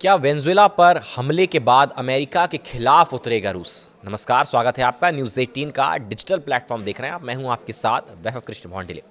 क्या वेनेजुएला पर हमले के बाद अमेरिका के खिलाफ उतरेगा रूस? नमस्कार, स्वागत है आपका न्यूज़ 18 का डिजिटल प्लेटफॉर्म देख रहे हैं आप। मैं हूं आपके साथ वैभव कृष्ण भौंडिले।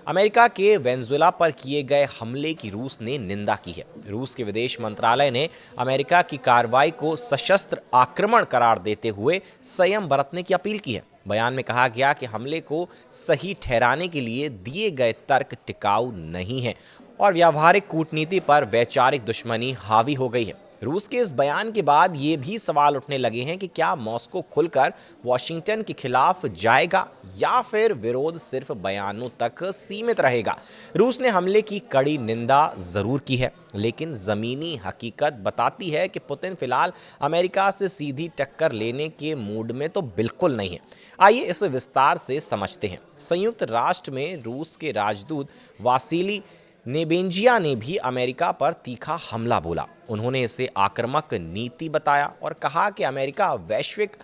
अमेरिका के वेनेजुएला पर किए गए हमले की रूस ने निंदा की है। रूस के विदेश मंत्रालय ने अमेरिका की कार्रवाई को सशस्त्र आक्रमण करार देते हुए संयम बरतने की अपील की है। बयान में कहा गया कि हमले को सही ठहराने के लिए दिए गए तर्क टिकाऊ नहीं है और व्यावहारिक कूटनीति पर वैचारिक दुश्मनी हावी हो गई है। रूस के इस बयान के बाद ये भी सवाल उठने लगे हैं कि क्या मॉस्को खुलकर वॉशिंगटन के खिलाफ जाएगा या फिर विरोध सिर्फ बयानों तक सीमित रहेगा। रूस ने हमले की कड़ी निंदा जरूर की है, लेकिन जमीनी हकीकत बताती है कि पुतिन फिलहाल अमेरिका से सीधी टक्कर लेने के मूड में तो बिल्कुल नहीं है। आइए इसे विस्तार से समझते हैं। संयुक्त राष्ट्र में रूस के राजदूत वासिली नेबेंजिया ने भी अमेरिका पर तीखा हमला बोला। उन्होंने इसे आक्रामक नीति बताया और कहा कि अमेरिका वैश्विक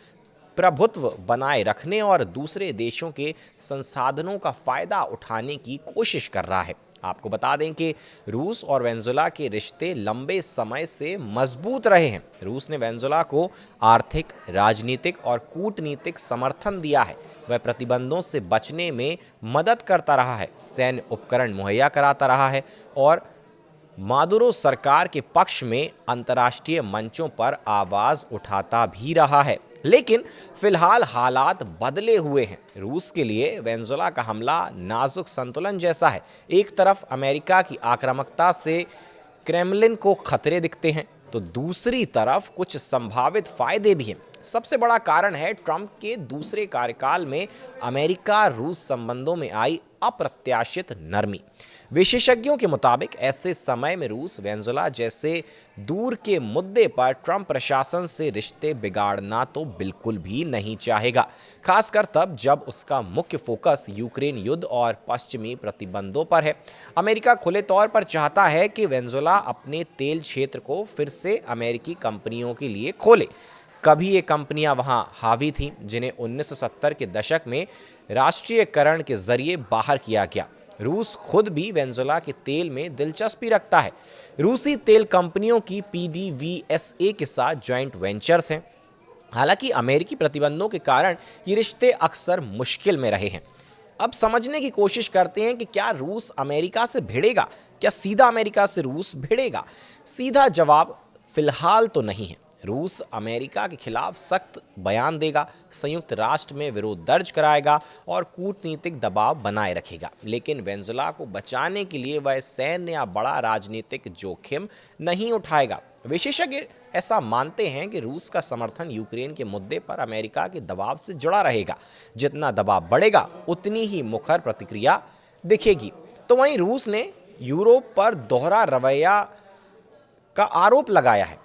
प्रभुत्व बनाए रखने और दूसरे देशों के संसाधनों का फायदा उठाने की कोशिश कर रहा है। आपको बता दें कि रूस और वेनेजुएला के रिश्ते लंबे समय से मजबूत रहे हैं। रूस ने वेनेजुएला को आर्थिक, राजनीतिक और कूटनीतिक समर्थन दिया है। वह प्रतिबंधों से बचने में मदद करता रहा है, सैन्य उपकरण मुहैया कराता रहा है और मादुरो सरकार के पक्ष में अंतर्राष्ट्रीय मंचों पर आवाज उठाता भी रहा है। लेकिन फिलहाल हालात बदले हुए हैं। रूस के लिए वेनेजुएला का हमला नाजुक संतुलन जैसा है। एक तरफ अमेरिका की आक्रामकता से क्रेमलिन को खतरे दिखते हैं, तो दूसरी तरफ कुछ संभावित फायदे भी हैं। सबसे बड़ा कारण है ट्रंप के दूसरे कार्यकाल में अमेरिका रूस संबंधों में आई अप्रत्याशित नरमी। विशेषज्ञों के मुताबिक ऐसे समय में रूस वेनेजुएला जैसे दूर के मुद्दे पर ट्रंप प्रशासन से रिश्ते बिगाड़ना तो बिल्कुल भी नहीं चाहेगा, खासकर तब जब उसका मुख्य फोकस यूक्रेन युद्ध और पश्चिमी प्रतिबंधों पर है। अमेरिका खुले तौर पर चाहता है कि वेनेजुएला अपने तेल क्षेत्र को फिर से अमेरिकी कंपनियों के लिए खोले। कभी ये कंपनियां वहां हावी थीं, जिन्हें 1970 के दशक में राष्ट्रीयकरण के जरिए बाहर किया गया। रूस खुद भी वेनेजुएला के तेल में दिलचस्पी रखता है। रूसी तेल कंपनियों की PDVSA के साथ जॉइंट वेंचर्स हैं। हालांकि अमेरिकी प्रतिबंधों के कारण ये रिश्ते अक्सर मुश्किल में रहे हैं। अब समझने की कोशिश करते हैं कि क्या रूस अमेरिका से भिड़ेगा, क्या सीधा अमेरिका से रूस भिड़ेगा? सीधा जवाब फिलहाल तो नहीं है। रूस अमेरिका के खिलाफ सख्त बयान देगा, संयुक्त राष्ट्र में विरोध दर्ज कराएगा और कूटनीतिक दबाव बनाए रखेगा। लेकिन वेनेजुएला को बचाने के लिए वह सैन्य या बड़ा राजनीतिक जोखिम नहीं उठाएगा। विशेषज्ञ ऐसा मानते हैं कि रूस का समर्थन यूक्रेन के मुद्दे पर अमेरिका के दबाव से जुड़ा रहेगा। जितना दबाव बढ़ेगा उतनी ही मुखर प्रतिक्रिया दिखेगी। तो वहीं रूस ने यूरोप पर दोहरा रवैया का आरोप लगाया है।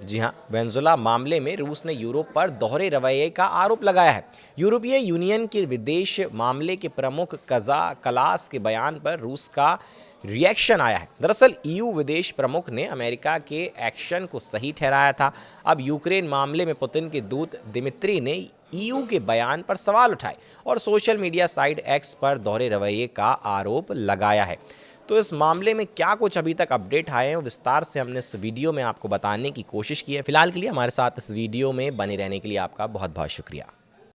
जी हां, वेनेजुएला मामले में रूस ने यूरोप पर दोहरे रवैये का आरोप लगाया है। यूरोपीय यूनियन के विदेश मामले के प्रमुख कजा कलास के बयान पर रूस का रिएक्शन आया है। दरअसल EU विदेश प्रमुख ने अमेरिका के एक्शन को सही ठहराया था। अब यूक्रेन मामले में पुतिन के दूत दिमित्री ने EU के बयान पर सवाल उठाए और सोशल मीडिया साइट X पर दोहरे रवैये का आरोप लगाया है। तो इस मामले में क्या कुछ अभी तक अपडेट आए हैं, विस्तार से हमने इस वीडियो में आपको बताने की कोशिश की है। फिलहाल के लिए हमारे साथ इस वीडियो में बने रहने के लिए आपका बहुत बहुत शुक्रिया।